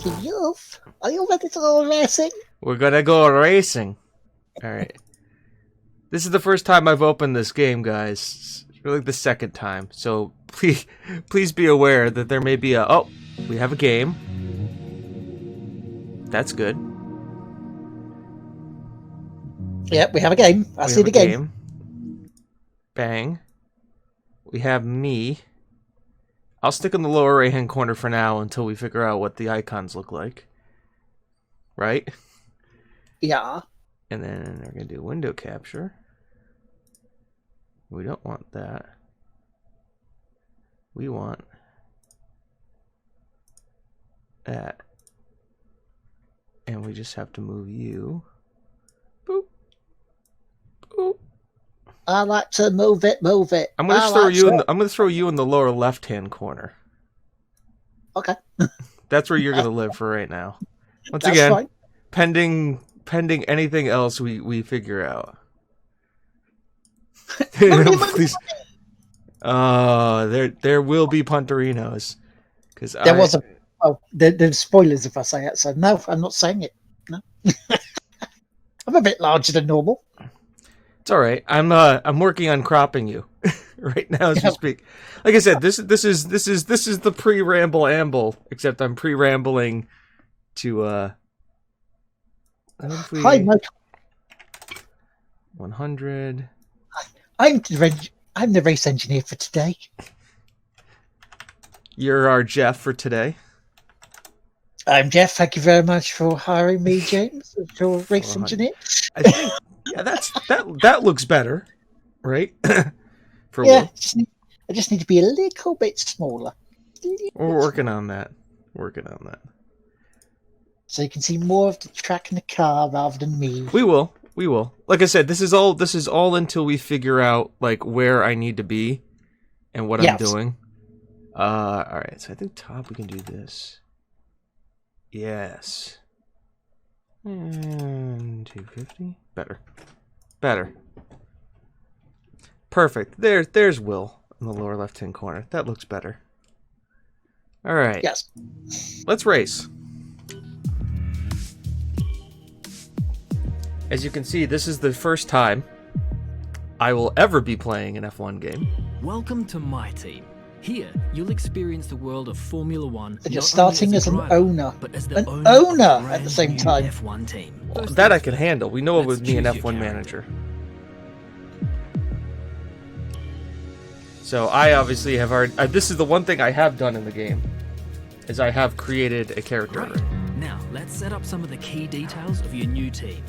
Yes. Are you ready to go racing? We're gonna go racing. Alright. This is the first time I've opened this game, guys. It's really the second time. So please be aware that there may be a... Oh, we have a game. That's good. Yep, we have a game. I see the game. Bang. We have me. I'll stick in the lower right-hand corner for now until we figure out what the icons look like. Right? Yeah. And then we're going to do window capture. We don't want that. We want that. And we just have to move you. Boop. Boop. I like to move it, move it. I'm gonna throw you in the, I'm gonna throw you in the lower left-hand corner. Okay. That's where you're gonna live for right now. Once That's again, fine. pending anything else we figure out. Please. There will be Punterinos. Because there was a... Oh, there's spoilers if I say it, so no, I'm not saying it. No. I'm a bit larger than normal. It's all right. I'm working on cropping you right now as we speak. Like I said, this is the pre-ramble amble, except I'm pre-rambling to Hi, Mike. 100. I'm the race engineer for today. You're our Jeff for today. I'm Jeff. Thank you very much for hiring me, James, as your race engineer. I think, yeah, that looks better, right? For yeah, I just need to be a little bit smaller. We're working on that. So you can see more of the track in the car rather than me. We will. Like I said, this is all until we figure out like where I need to be and what I'm doing. All right. So I think top we can do this. Yes. And 250. Better. Perfect. There's Will in the lower left-hand corner. That looks better. All right. Yes. Let's race. As you can see, this is the first time I will ever be playing an F1 game. Welcome to my team. Here, you'll experience the world of Formula One. And you're starting as an owner. But as the owner at the same time. F1 team. Well, that I can handle. We know it with me an F1 manager. So I obviously have already... this is the one thing I have done in the game. Is I have created a character already. Now, let's set up some of the key details of your new team.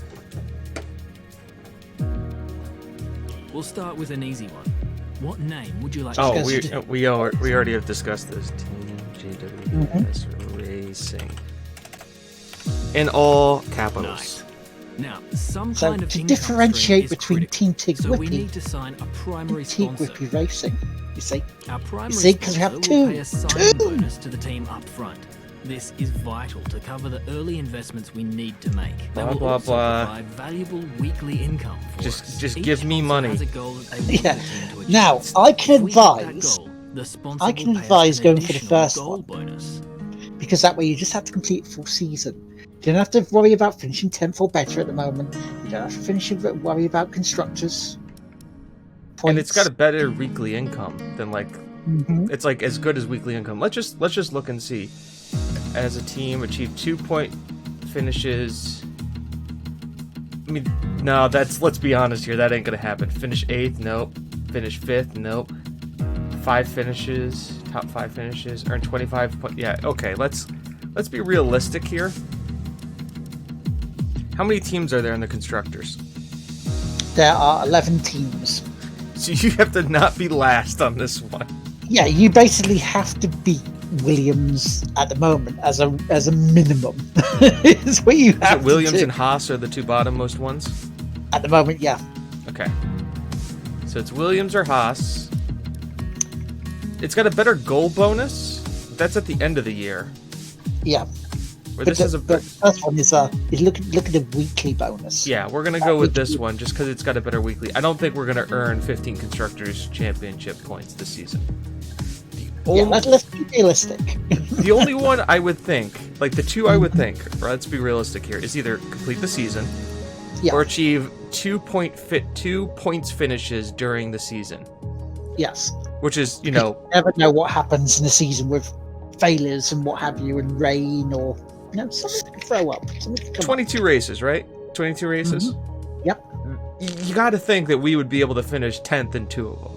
We'll start with an easy one. What name would you like to we already have discussed this. TGWPIS Racing. In all capitals. Nice. Now, some so kind of to differentiate between critical, Team TGWPIS so we need to sign a primary sponsor. TGWPIS Racing. You see? Our primary because we have two. Pay a signing bonus to the team up front. This is vital to cover the early investments we need to make. They will also provide valuable weekly income for us. Just give me money. Yeah. Now, I can advise going for the first one. Bonus. Because that way you just have to complete a full season. You don't have to worry about finishing 10th or better at the moment. You don't have to worry about constructors. Points. And it's got a better weekly income than like it's like as good as weekly income. Let's just look and see. As a team, achieve 2-point finishes. I mean, no, let's be honest here, that ain't gonna happen. Finish 8th, nope. Finish 5th, nope. 5 finishes, top 5 finishes, earn 25 points. Yeah, okay, let's be realistic here. How many teams are there in the constructors? There are 11 teams. So you have to not be last on this one. Yeah, you basically have to beat Williams at the moment as a minimum. Is what you have. So Williams and Haas are the two bottommost ones? At the moment, yeah. Okay. So it's Williams or Haas. It's got a better goal bonus. That's at the end of the year. Yeah. Where this is the first one is look at the weekly bonus. Yeah, we're gonna go with this one just because it's got a better weekly. I don't think we're gonna earn 15 constructors championship points this season. The Yeah, let's be realistic. The only one I would think, like the two I would think, or let's be realistic here, is either complete the season or achieve 2 points finishes during the season. Yes. Which is, you never know what happens in the season with failures and what have you, and rain or something to throw up. 22 races, right? 22 races? Mm-hmm. Yep. You got to think that we would be able to finish 10th in 2 of them.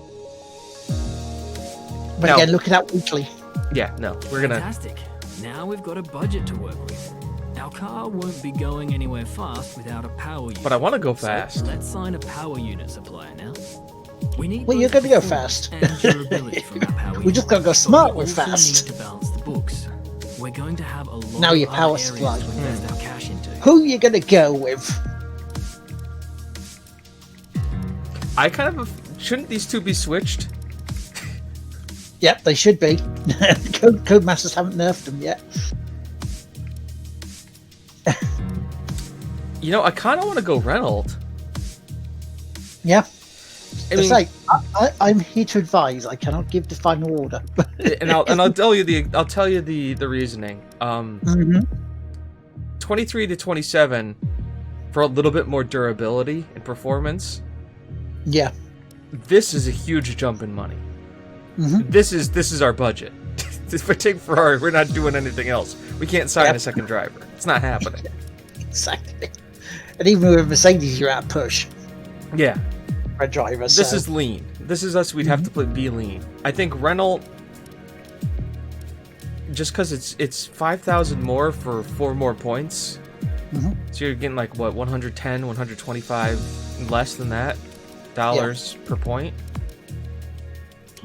But again, look at that weekly. Yeah, no, we're gonna. Fantastic. Now we've got a budget to work with. Our car won't be going anywhere fast without a power unit. But I want to go fast. So let's sign a power unit supplier now. We need. Well, you're going to go fast. And durability from our power we just got to go smart with fast. Need to balance the books. We're going to have a lot now your of power other supply. areas to invest our cash into. Who are you going to go with? I kind of shouldn't these two be switched? Yep, they should be. Codemasters haven't nerfed them yet. I kind of want to go Reynolds. Yeah. I mean, I'm here to advise. I cannot give the final order. and I'll tell you the reasoning. 23 to 27 for a little bit more durability and performance. Yeah. This is a huge jump in money. Mm-hmm. This is our budget. If we take Ferrari, we're not doing anything else. We can't sign a second driver. It's not happening. Exactly. And even with Mercedes, you're at push. Yeah. For a driver. This is lean. This is us. We'd have to be lean. I think Renault, just because it's 5,000 more for 4 more points. Mm-hmm. So you're getting like what, 110, 125 less than that dollars per point.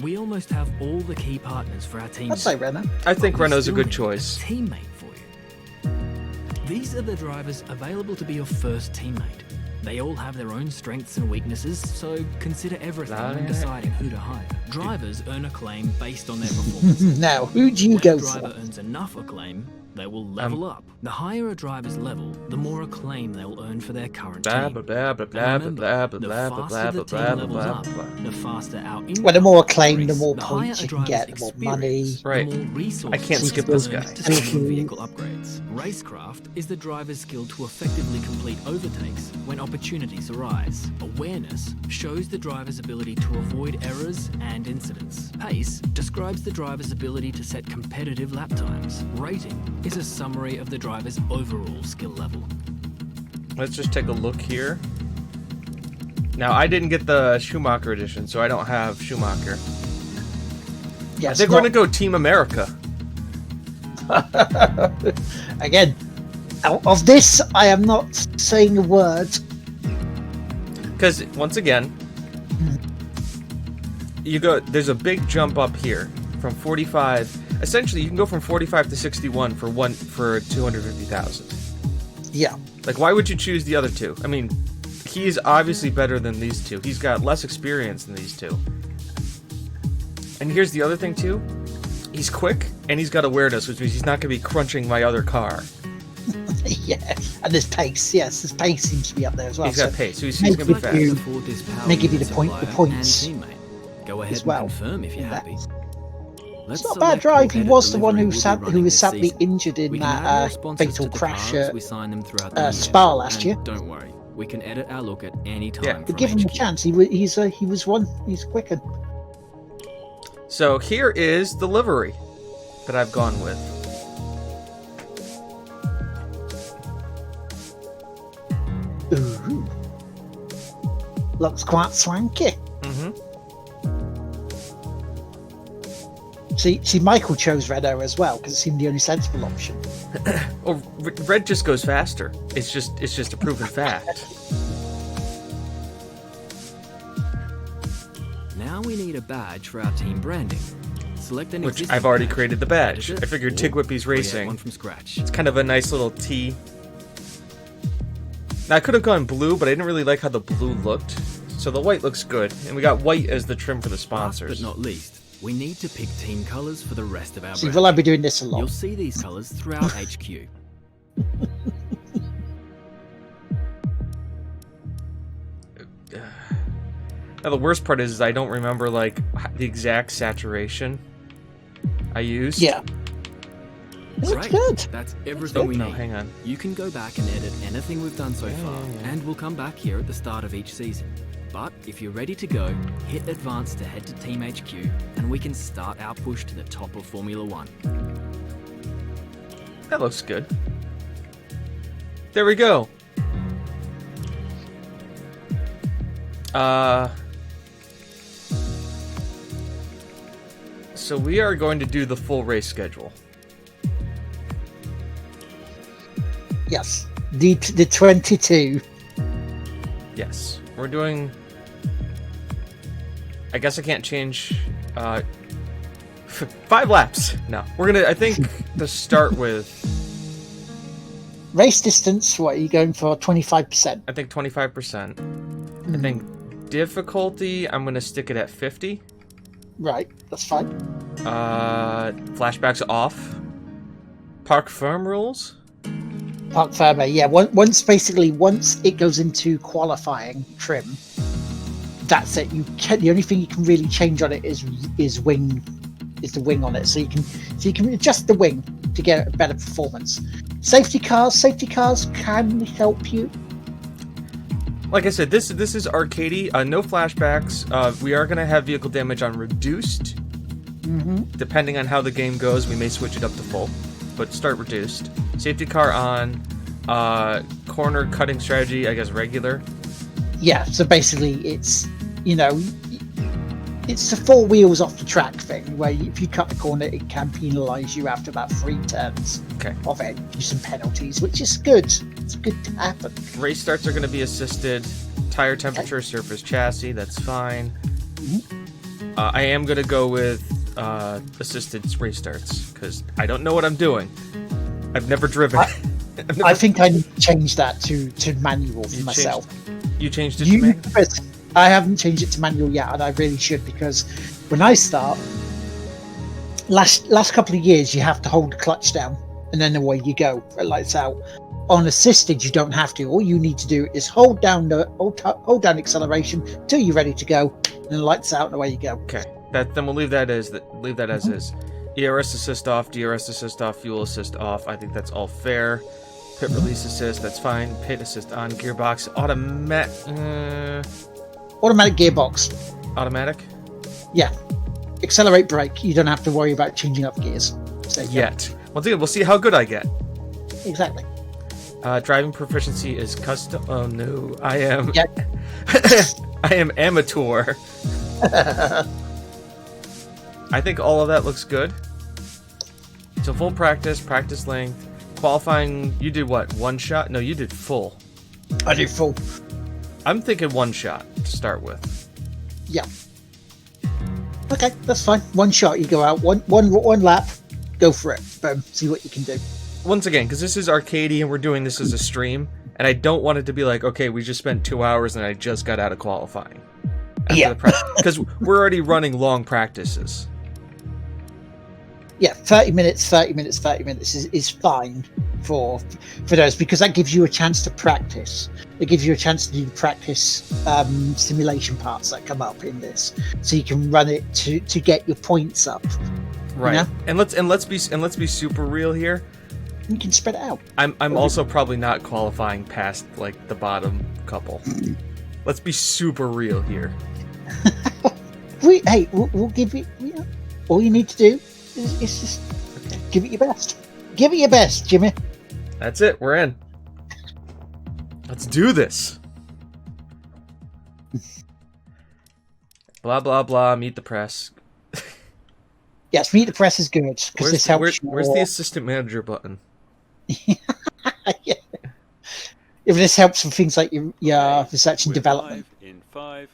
We almost have all the key partners for our team. I'd say Renault. I think Renault's a good choice. A teammate for you. These are the drivers available to be your first teammate. They all have their own strengths and weaknesses, so consider everything when deciding who to hire. Drivers earn acclaim based on their performance. Now, who do you go for? When a driver earns enough acclaim, they will level up. The higher a driver's level, the more acclaim they'll earn for their current team. The faster our well, the more acclaim, the more points you can get, the more money. Right. The more resources I can't skip this guy. to spend on vehicle upgrades. Racecraft is the driver's skill to effectively complete overtakes when opportunities arise. Awareness shows the driver's ability to avoid errors and incidents. Pace describes the driver's ability to set competitive lap times. Rating is a summary of the driver's overall skill level. Let's just take a look here. Now, I didn't get the Schumacher edition, so I don't have Schumacher. Yes, I think we're going to go Team America. Again, of this, I am not saying a word. Because, once again, there's a big jump up here from 45. Essentially, you can go from 45 to 61 for 250,000. Yeah. Like, why would you choose the other two? I mean, he's obviously better than these two. He's got less experience than these two. And here's the other thing, too. He's quick, and he's got awareness, which means he's not going to be crunching my other car. Yeah, and there's pace. Yes, his pace seems to be up there as well. He's got pace, so he's going to be fast. They give you the points. Go ahead as well. And confirm if you're happy. It's not a bad drive. He was the one who was sadly injured in that fatal crash at Spa last year. Don't worry, we can edit our look at any time. Yeah. But give him a chance. He was one. He's quicker. So here is the livery that I've gone with. Ooh, looks quite swanky. Mm-hmm. See, Michael chose Renault as well because it seemed the only sensible option. Well, red just goes faster. It's just a proven fact. Now we need a badge for our team branding. Select an Which I've already created the badge. I figured TGWPIS Racing. One from scratch. It's kind of a nice little T. Now, I could have gone blue, but I didn't really like how the blue looked. So the white looks good, and we got white as the trim for the sponsors. Last but not least, we need to pick team colours for the rest of our See, brand. will I be doing this a lot? You'll see these colours throughout HQ. Now the worst part is I don't remember like the exact saturation. I used. Yeah. It looks Great. good. That's everything we No, need. hang on. You can go back and edit anything we've done so far, and we'll come back here at the start of each season. But if you're ready to go, hit advance to head to Team HQ, and we can start our push to the top of Formula One. That looks good. There we go. So we are going to do the full race schedule. Yes. The 22. Yes. We're doing... I guess I can't change... 5 laps. No. We're gonna, I think, to start with... Race distance, what are you going for? 25%? I think 25%. I think difficulty, I'm gonna stick it at 50. Right, that's fine. Flashbacks off. Park firm rules. Park Fairway, yeah. Once it goes into qualifying trim, that's it. The only thing you can really change on it is the wing on it. So you can adjust the wing to get a better performance. Safety cars can help you. Like I said, this is arcadey. No flashbacks. We are gonna have vehicle damage on reduced. Depending on how the game goes, we may switch it up to full, but start reduced. Safety car on. Corner cutting strategy, I guess regular. Yeah. So basically, it's it's the 4 wheels off the track thing, where if you cut the corner, it can penalise you after about 3 turns. Okay. Of it, use some penalties, which is good. It's good to happen. Race starts are going to be assisted. Tire temperature, surface chassis, that's fine. I am going to go with assisted race starts because I don't know what I'm doing. I've never driven. I think I need to change that to manual for myself. You changed it to manual? I haven't changed it to manual yet, and I really should, because when I start, last couple of years, you have to hold the clutch down, and then away you go. It lights out. On assisted, you don't have to. All you need to do is hold down acceleration till you're ready to go, and then lights out, and away you go. Okay. Then we'll leave that as is. ERS assist off, DRS assist off, fuel assist off. I think that's all fair. Pit release assist, that's fine. Pit assist on, gearbox, automatic gearbox. Automatic? Yeah. Accelerate brake. You don't have to worry about changing up gears. Yet. Once again, we'll see how good I get. Exactly. Driving proficiency is custom. Oh no, I am. Yeah. I am amateur. I think all of that looks good. So full practice length, qualifying. You did what? 1 shot? No, you did full. I do full. I'm thinking 1 shot to start with. Yeah. Okay, that's fine. 1 shot, you go out, one lap, go for it. Boom. See what you can do. Once again, because this is arcadey and we're doing this as a stream, and I don't want it to be like, okay, we just spent 2 hours and I just got out of qualifying. Yeah. Because we're already running long practices. Yeah, 30 minutes is fine for those, because that gives you a chance to practice. It gives you a chance to do the practice simulation parts that come up in this, so you can run it to get your points up. Right. You know? And let's be super real here. You can spread it out. I'm also probably not qualifying past like the bottom couple. Let's be super real here. We'll give you. All you need to do is just give it your best. Give it your best, Jimmy. That's it. We're in. Let's do this. Blah blah blah. Meet the press. Yes, meet the press is good because this helps. Where's the assistant manager button? Yeah. If this helps with things like your research and development, in 5,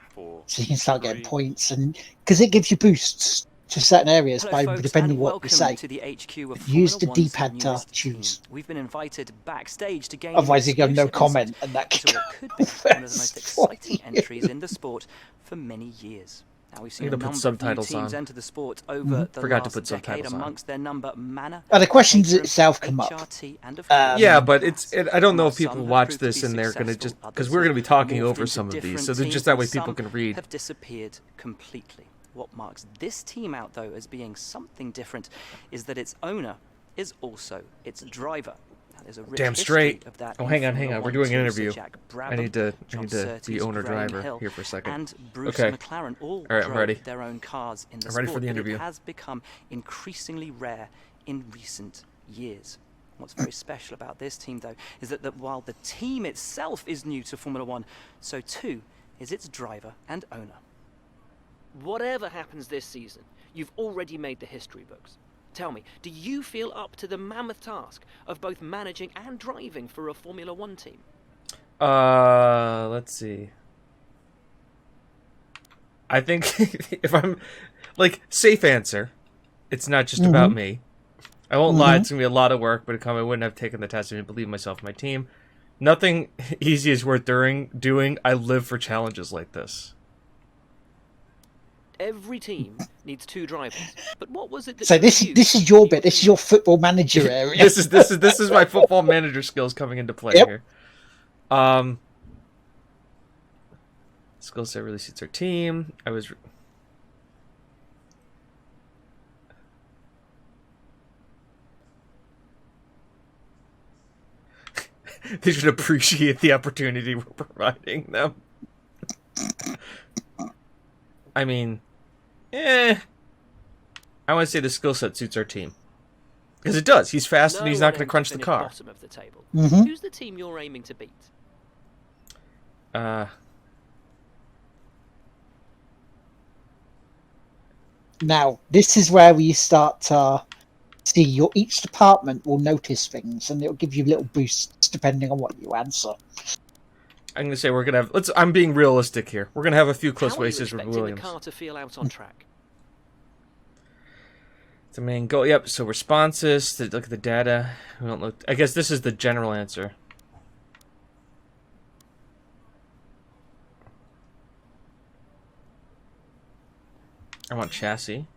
4, so you can start getting points, and because it gives you boosts to certain areas depending on what we say. To the HQ of Use the Formula D-pad One's to newest choose. team. We've been invited backstage to gain. Otherwise, you go no exclusive comment, insight and that into what could be one of the most exciting entries in the sport for many years. Now we've seen a I'm gonna number put subtitles of new teams on. enter the sport over the Forgot to last put decade. subtitles on. Amongst their number, Manor, the questions Caterham, itself come up. HRT, and of course, Yeah, but I don't know if Some people have watch proved to this be and they're gonna successful, because others we're gonna be talking have morphed over into some of these, different so they're teams, just that way and people some can read. have disappeared completely. What marks this team out, though, as being something different is that its owner is also its driver. Now, there's a rich Damn history straight. of that Oh, in hang on. Formula We're 1 doing an too, so interview. Jack I need to Brabham, be John Surtees, owner Graham driver Hill, here for a second. and Bruce Okay. McLaren all All right, I'm drove ready. their own cars in the I'm sport. ready for the but interview. It has become increasingly rare in recent years. What's very special about this team, though, is that while the team itself is new to Formula 1, so too is its driver and owner. Whatever happens this season, you've already made the history books. Tell me, do you feel up to the mammoth task of both managing and driving for a Formula 1 team? Let's see. I think if I'm like safe answer, it's not just about me. I won't lie, it's gonna be a lot of work, but I wouldn't have taken the test and believe myself and my team. Nothing easy is worth doing. I live for challenges like this. Every team needs 2 drivers. But what was it that So you this used is your for bit. This is team? your football manager area. this is my football manager skills coming into play here. Skill set really suits our team. They should appreciate the opportunity we're providing them. I mean, I want to say the skill set suits our team. Because it does. He's fast and he's not going to crunch the finish car. Bottom of the table. Mhm. Who's the team you're aiming to beat? Now, this is where we start to see each department will notice things, and it'll give you little boosts depending on what you answer. I'm going to say we're going to have... I'm being realistic here. We're going to have a few close How are you races with expecting Williams. the car to feel out on track? The main goal. Yep, so responses. Look at the data. We don't look... I guess this is the general answer. I want chassis.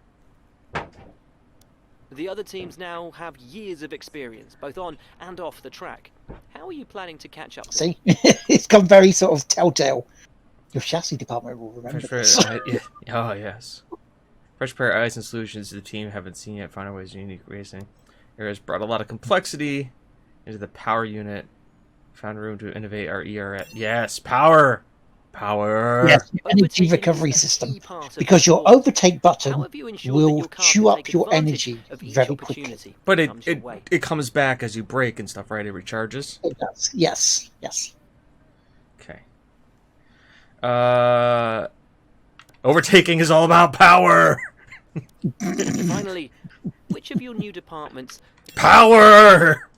The other teams now have years of experience, both on and off the track. How are you planning to catch up to them? See, it's gone very sort of telltale. Your chassis department will remember this. Oh, yes. Fresh pair of eyes and solutions the team haven't seen yet. Find ways unique racing. Areas brought a lot of complexity into the power unit. Found room to innovate our ERS. Yes, power! Power! Yes, energy Overtaking recovery is a system. key part of Because the your sport. overtake How button have you ensured that will your car chew can up take your advantage energy of each very quickly. opportunity But that comes your way? it comes back as you brake and stuff, right? It recharges. It does. Yes, yes. Okay. Overtaking is all about power! Finally, which of your new departments Power!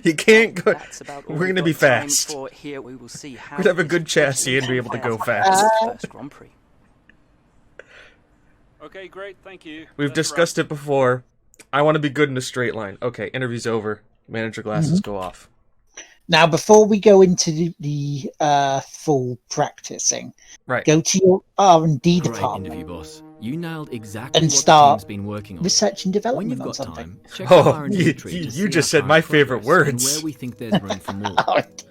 You can't go... That's about all We're we've gonna be got time fast. for here. We will see how We'd have a this good chassis and be able to go fast. First Grand Prix. Okay, great, thank you. We've That's discussed it before. I want to be good in a straight line. Okay, interview's over. Manager glasses go off. Now, before we go into the full practicing, Right. go to your R&D Great department, interview, boss. You nailed exactly And what the start team's been working on. research and When development you've on got something. time, check Oh, the R&D you- tree you to see just our said my current favorite progress and words. where we think there's room for more.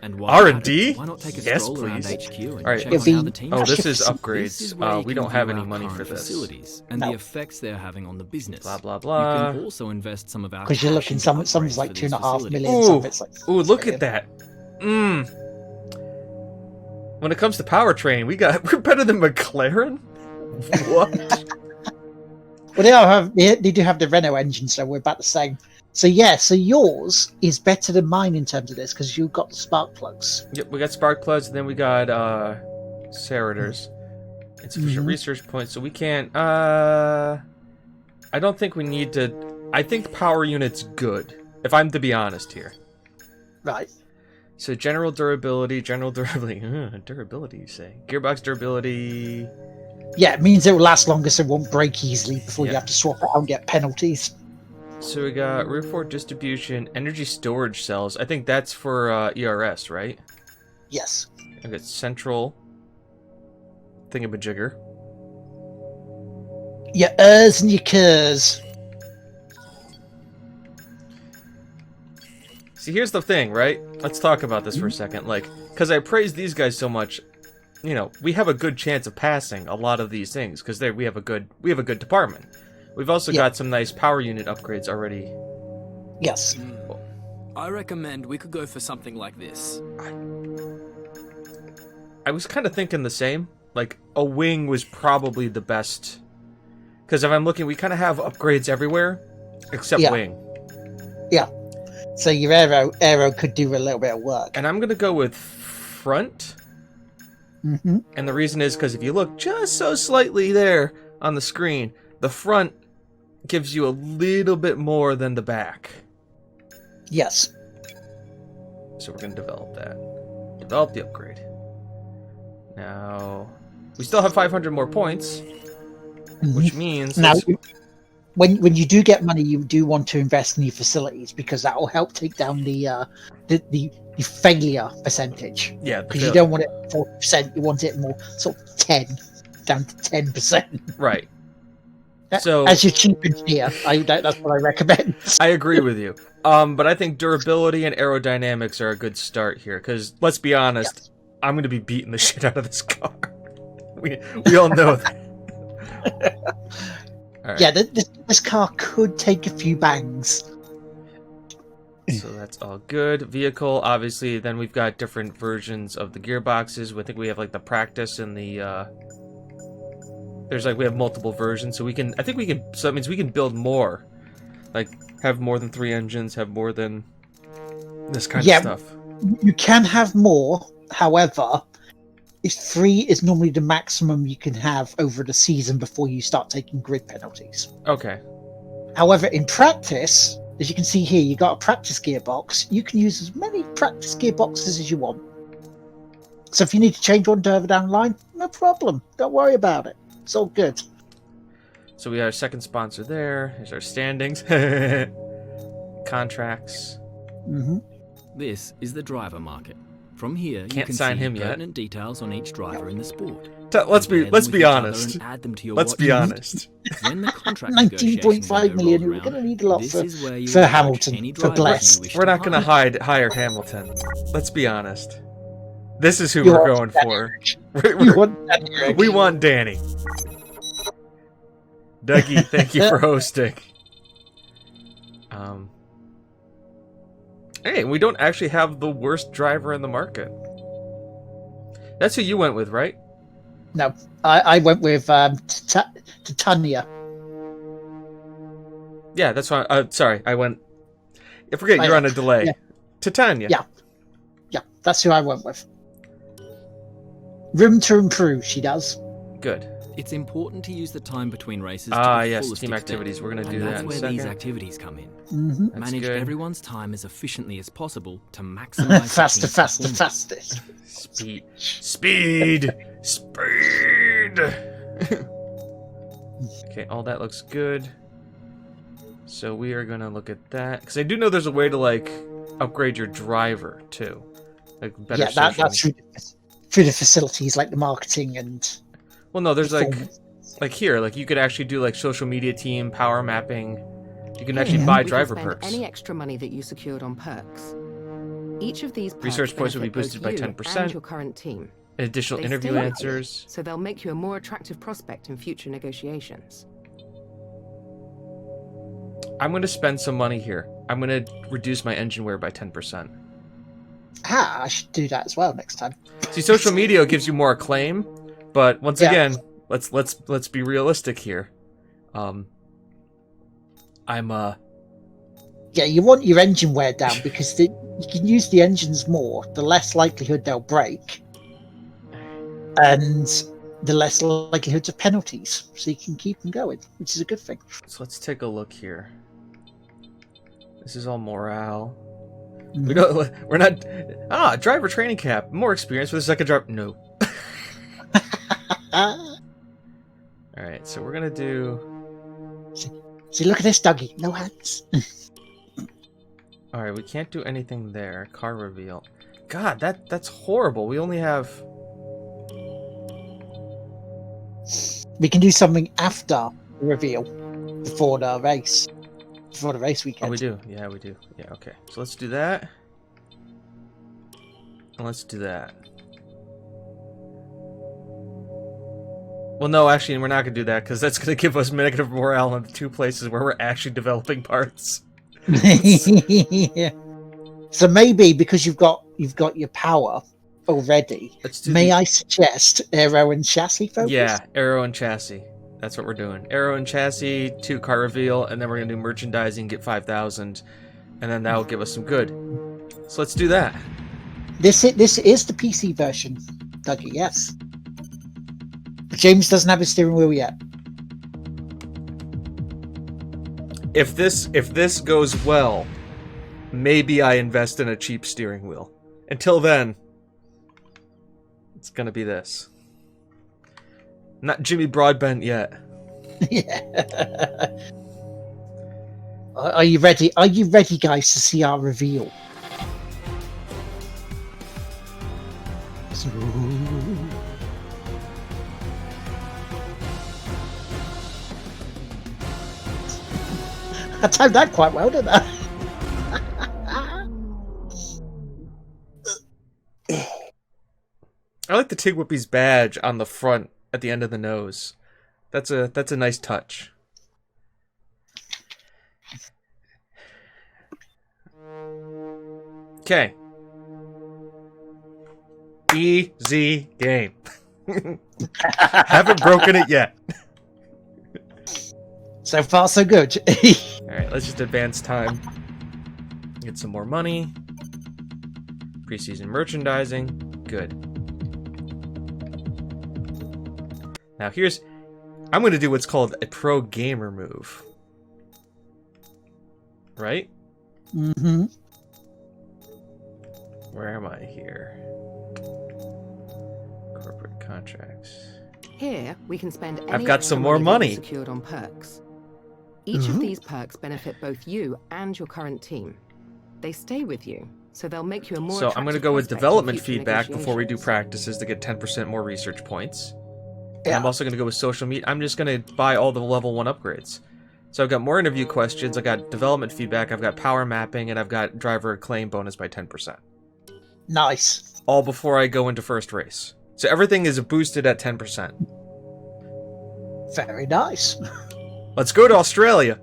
And while R&D? at it, why not take a Yes, stroll around please. HQ and All right. check If on how we- the team Oh, this is This upgrades. This is where you We can don't have view any our money current for this. facilities and No. the effects they're having on the business. Blah, blah, You blah. can also invest some of our Because you're cash looking, into someone's upgrades like for 2.5 these million. facilities. Some of it's like Ooh, look 6 at that. When it comes to powertrain, we're better than McLaren? What? Well, they do have the Renault engine, so we're about the same. So yeah, so yours is better than mine in terms of this because you've got the spark plugs. Yep, we got spark plugs, and then we got Cerators. Insufficient research points, so we can't... I don't think we need to... I think power unit's good, if I'm to be honest here. Right. So general durability, durability, you say. Gearbox durability... Yeah, it means it will last longer, so it won't break easily before you Yeah. have to swap it out and get penalties. So we got rear fork distribution, energy storage cells. I think that's for ERS, right? Yes. I got central thingamajigger. Your ers and your curs. See, here's the thing, right? Let's talk about this for a second. Like, because I praise these guys so much, you know, we have a good chance of passing a lot of these things because we have a good department. We've also got some nice power unit upgrades already. Yes. I recommend we could go for something like this. I was kind of thinking the same. Like, a wing was probably the best. Because if I'm looking, we kind of have upgrades everywhere, except wing. Yeah. So your aero could do a little bit of work. And I'm going to go with front. Mm-hmm. And the reason is because if you look just so slightly there on the screen, the front gives you a little bit more than the back. Yes. So we're going to develop that. Develop the upgrade. Now, we still have 500 more points, which means... Now, when you do get money, you do want to invest in your facilities, because that will help take down the failure percentage. Yeah, because you don't want it 4%, you want it more sort of 10, down to 10%. Right. So, as your chief engineer, that's what I recommend. I agree with you. But I think durability and aerodynamics are a good start here, because let's be honest, I'm going to be beating the shit out of this car. We all know that. All right. Yeah, this car could take a few bangs. So that's all good. Vehicle, obviously. Then we've got different versions of the gearboxes. I think we have like the practice and the. We have multiple versions, so we can. I think we can. So that means we can build more, like have more than 3 engines, have more than this kind of stuff. You can have more. However, 3 is normally the maximum you can have over the season before you start taking grid penalties. Okay. However, in practice, as you can see here, you got a practice gearbox. You can use as many practice gearboxes as you want. So if you need to change one further down the line, no problem. Don't worry about it. It's all good. So we have our second sponsor there. Here's our standings. Contracts. Mm-hmm. This is the driver market. From here, Can't you can sign see him yet. pertinent details on each driver in the sport. Let's be honest. Add them to your Let's be honest. When the contract 19.5 million. We're going to need a lot for Hamilton, for Blessed. We're not going to hire Hamilton. Let's be honest. This is who we're going for. We want Danny. Dougie, thank you for hosting. Hey, we don't actually have the worst driver in the market. That's who you went with, right? No, I went with Titania. Yeah, that's why. Sorry, I went. I forget you're on a delay. Yeah. Titania. Yeah, that's who I went with. Room to improve, she does. Good. It's important to use the time between races to Ah, the yes, fullest team extent, activities. We're going to do and that that's in a where second. these activities come in. Mm-hmm. Manage good. everyone's time as efficiently as possible to maximize faster. Speed. Okay, all that looks good. So we are going to look at that. Because I do know there's a way to, like, upgrade your driver, too. Like, better that's through the facilities, like the marketing and... Well, no, there's, like here, like, you could actually do, like, social media team, power mapping. You can actually buy driver perks. Any extra money that you secured on perks. Each of these perks research points will be boosted by 10%. And your current team. Additional They interview still like answers. you, so they'll make you a more attractive prospect in future negotiations. I'm going to spend some money here. I'm going to reduce my engine wear by 10%. I should do that as well next time. See, social media gives you more acclaim, but once again, let's be realistic here. Yeah, you want your engine wear down because you can use the engines more, the less likelihood they'll break, and the less likelihood of penalties, so you can keep them going, which is a good thing. So let's take a look here. This is all morale. We're not driver training cap. More experience with a second driver. No. All right, so we're gonna do. See, look at this, Dougie. No hands. All right, we can't do anything there. Car reveal. God, that's horrible. We only have. We can do something after the reveal, before the race. Before the race weekend. Oh, we do. Yeah, we do. Yeah, okay. So let's do that. And let's do that. Well, no, actually, we're not going to do that, because that's going to give us negative morale in the 2 places where we're actually developing parts. Yeah. So maybe because you've got your power already, may I suggest aero and chassis focus? Yeah, aero and chassis. That's what we're doing. Aero and chassis, 2 car reveal, and then we're going to do merchandising, get 5,000, and then that will give us some good. So let's do that. This is the PC version, Dougie, yes. But James doesn't have a steering wheel yet. If this goes well, maybe I invest in a cheap steering wheel. Until then, it's gonna be this. Not Jimmy Broadbent yet. Yeah. Are you ready? Are you ready, guys, to see our reveal? I timed that quite well, didn't I? I like the TGWPIS badge on the front at the end of the nose. That's a nice touch. Okay. Easy game. Haven't broken it yet. So far, so good. Alright, let's just advance time. Get some more money. Preseason merchandising. Good. Now I'm going to do what's called a pro gamer move. Right? Mm-hmm. Where am I here? Corporate contracts. Here, we can spend any I've got extra some more that money. you've secured on perks. Each of these perks benefit both you and your current team. They stay with you, so they'll make you a more So I'm going to attractive go with prospect in development future feedback before we do negotiations. practices to get 10% more research points. And Yeah. I'm also going to go with social media. I'm just going to buy all the level 1 upgrades. So I've got more interview questions, I've got development feedback, I've got power mapping, and I've got driver acclaim bonus by 10%. Nice. All before I go into first race. So everything is boosted at 10%. Very nice. Let's go to Australia.